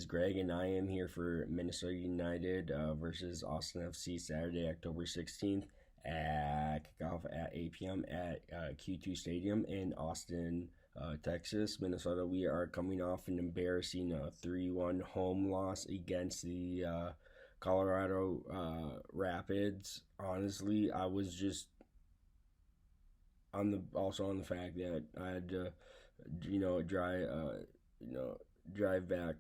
Greg, and I am here for Minnesota United versus Austin FC Saturday, October 16th at kickoff at 8 p.m. at Q2 Stadium in Austin, Texas. Minnesota, we are coming off an embarrassing 3-1 home loss against the Colorado Rapids. Honestly, I was just on the fact that I had to, drive back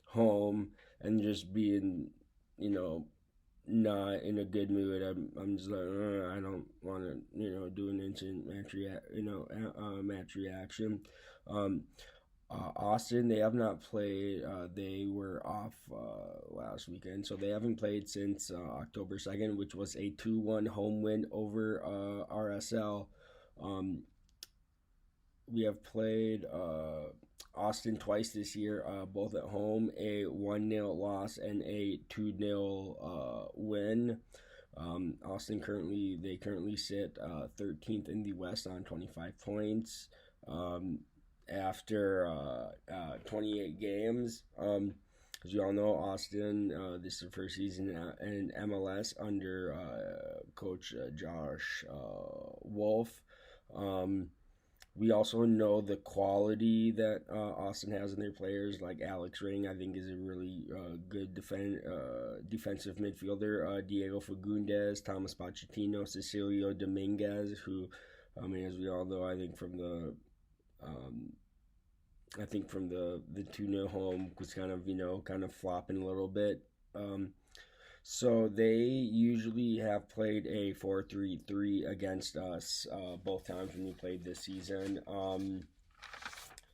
home and just being, not in a good mood. I'm just like, I don't want to, do an instant match reaction. Um, Austin, they have not played. They were off last weekend, so they haven't played since October 2nd, which was a 2-1 home win over RSL. Um, we have played Austin twice this year, both at home, a 1-0 loss and a 2-0 win. Austin currently sit 13th in the West on 25 points. After 28 games. As you all know, Austin, this is the first season in MLS under Coach Josh Wolf. We also know the quality that Austin has in their players, like Alex Ring, I think is a really good defensive midfielder. Diego Fagundes, Thomas Pochettino, Cecilio Dominguez, who, as we all know, I think from the 2-0 home was kind of flopping a little bit. So they usually have played a 4-3-3 against us both times when we played this season.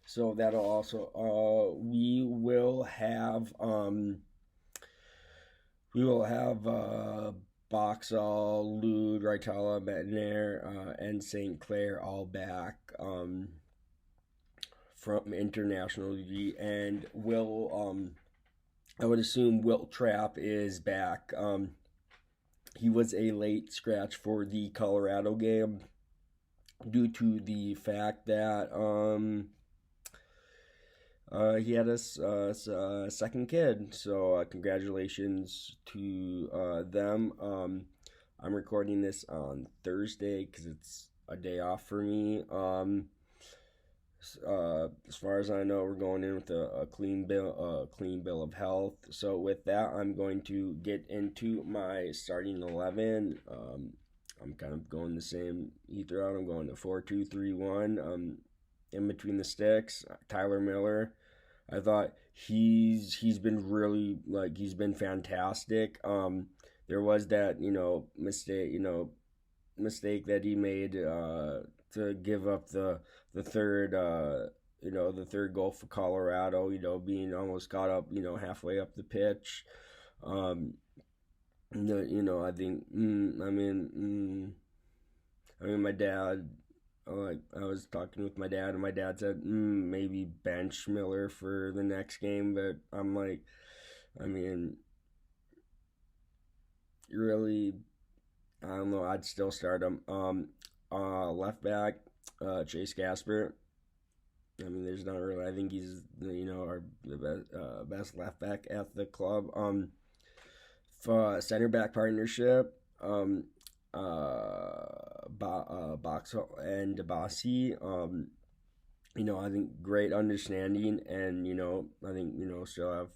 So that'll also we will have Boxall, Lude, Raitala, Metnair, and St. Clair all back from international duty, and I would assume Wilt Trapp is back. He was a late scratch for the Colorado game due to the fact that he had a second kid. So congratulations to them. I'm recording this on Thursday because it's a day off for me. As far as I know, we're going in with a clean bill of health. So with that, I'm going to get into my starting 11. I'm kind of going the same throughout. I'm going to 4-2-3-1. In between the sticks, Tyler Miller. I thought he's been really, he's been fantastic. There was that mistake that he made to give up the third goal for Colorado, being almost caught up, halfway up the pitch. I think, my dad, I was talking with my dad, and my dad said, maybe bench Miller for the next game, but I'm like, really, I don't know, I'd still start him. Left back, Chase Gasper. There's not really. I think he's the best left back at the club. For center back partnership, Boxall and Dabasi. I think great understanding, and I think still have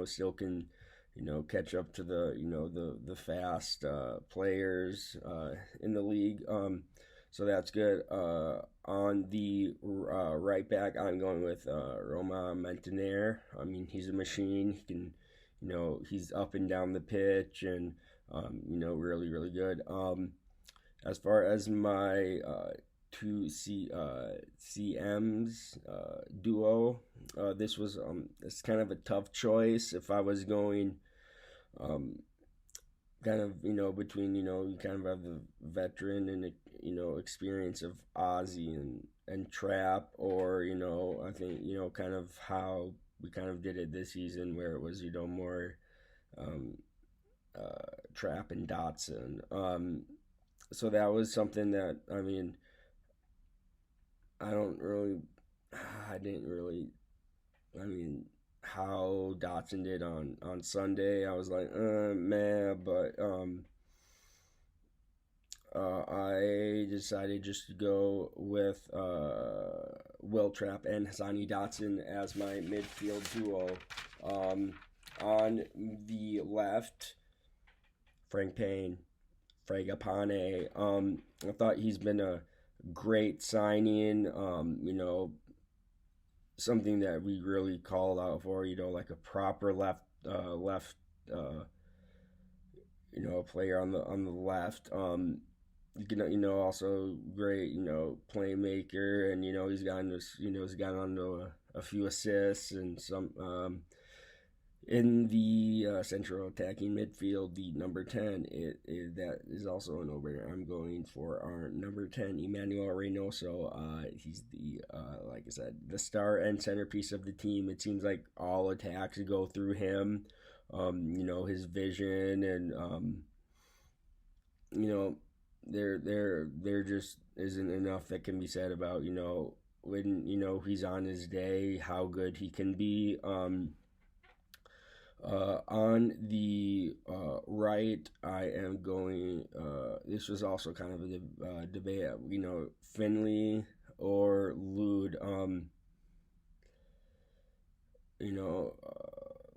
still can catch up to the fast players in the league. So that's good. On the right back, I'm going with Roma Montaner. He's a machine. He can, he's up and down the pitch, and really, really good. As far as my two CMs duo, this was it's kind of a tough choice. If I was going kind of between you kind of have the veteran and experience of Ozzy and Trap, or I think kind of how we kind of did it this season, where it was more Trap and Dotson. So that was something that I didn't really I mean, how Dotson did on Sunday, I was like, man, but I decided just to go with Will Trapp and Hassani Dotson as my midfield duo. Um, on the left, Frank Payne, Fragapane. I thought he's been a great signing. Something that we really called out for. Like a proper left. Player on the left. Also great, playmaker, and he's gotten onto a few assists and some in the central attacking midfield, the number 10. That is also an no-brainer. I'm going for our number 10, Emmanuel Reynoso. He's the like I said, the star and centerpiece of the team. It seems like all attacks go through him. His vision and there just isn't enough that can be said about when he's on his day, how good he can be. On the right, I am going. This was also kind of a debate. Finley or Lude.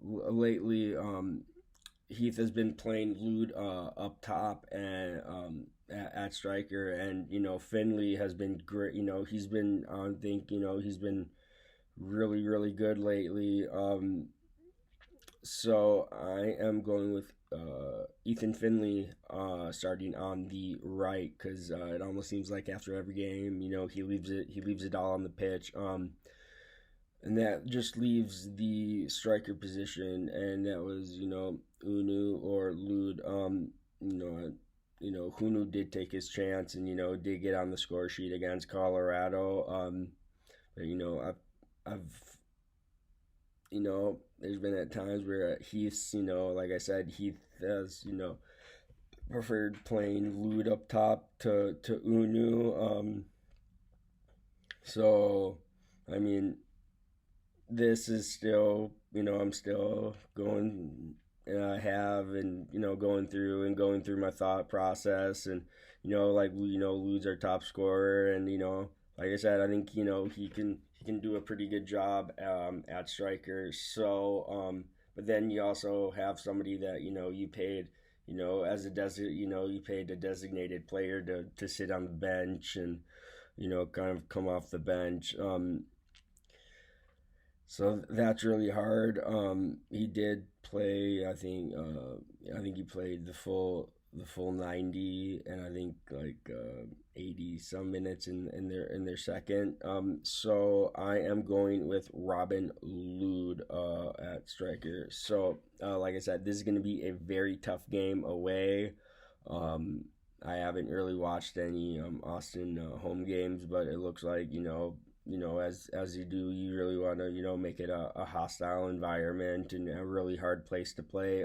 Lately, Heath has been playing Lude up top and at striker, and Finley has been great. He's been he's been really really good lately. So I am going with Ethan Finley starting on the right because it almost seems like after every game, he leaves it all on the pitch. And that just leaves the striker position, and that was Unu or Lud. Hunu did take his chance and did get on the score sheet against Colorado. But I've there's been at times where Heath's like I said, Heath has preferred playing Lud up top to Unu. So I mean, this is still, I'm still going, going through my thought process, and Lud's our top scorer, and like I said, I think he can do a pretty good job at striker. So, but then you also have somebody that you paid, as you paid a designated player to sit on the bench and kind of come off the bench. So that's really hard. He did play. I think he played the full 90, and I think like 80 some minutes in their second. So I am going with Robin Lod at striker. So like I said, this is going to be a very tough game away. I haven't really watched any Austin home games, but it looks like as you do, you really want to make it a hostile environment and a really hard place to play.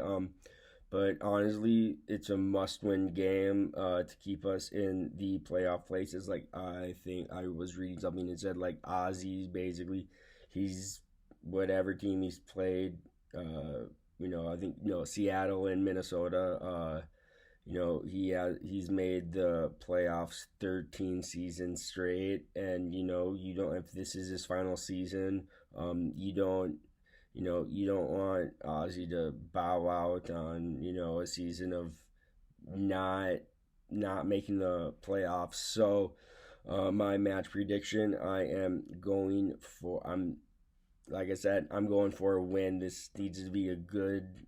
But honestly, it's a must-win game to keep us in the playoff places. Like I think I was reading something that said like Ozzy basically, he's whatever team he's played. I think Seattle and Minnesota. He's made the playoffs 13 seasons straight, and you don't, if this is his final season, you don't want Ozzy to bow out on a season of not making the playoffs. So my match prediction, like I said, I'm going for a win. This needs to be a good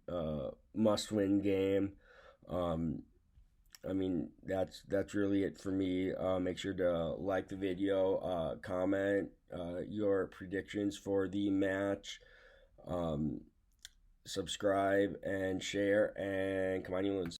must-win game. That's really it for me. Make sure to like the video, comment your predictions for the match, subscribe and share, and come on, you Loons.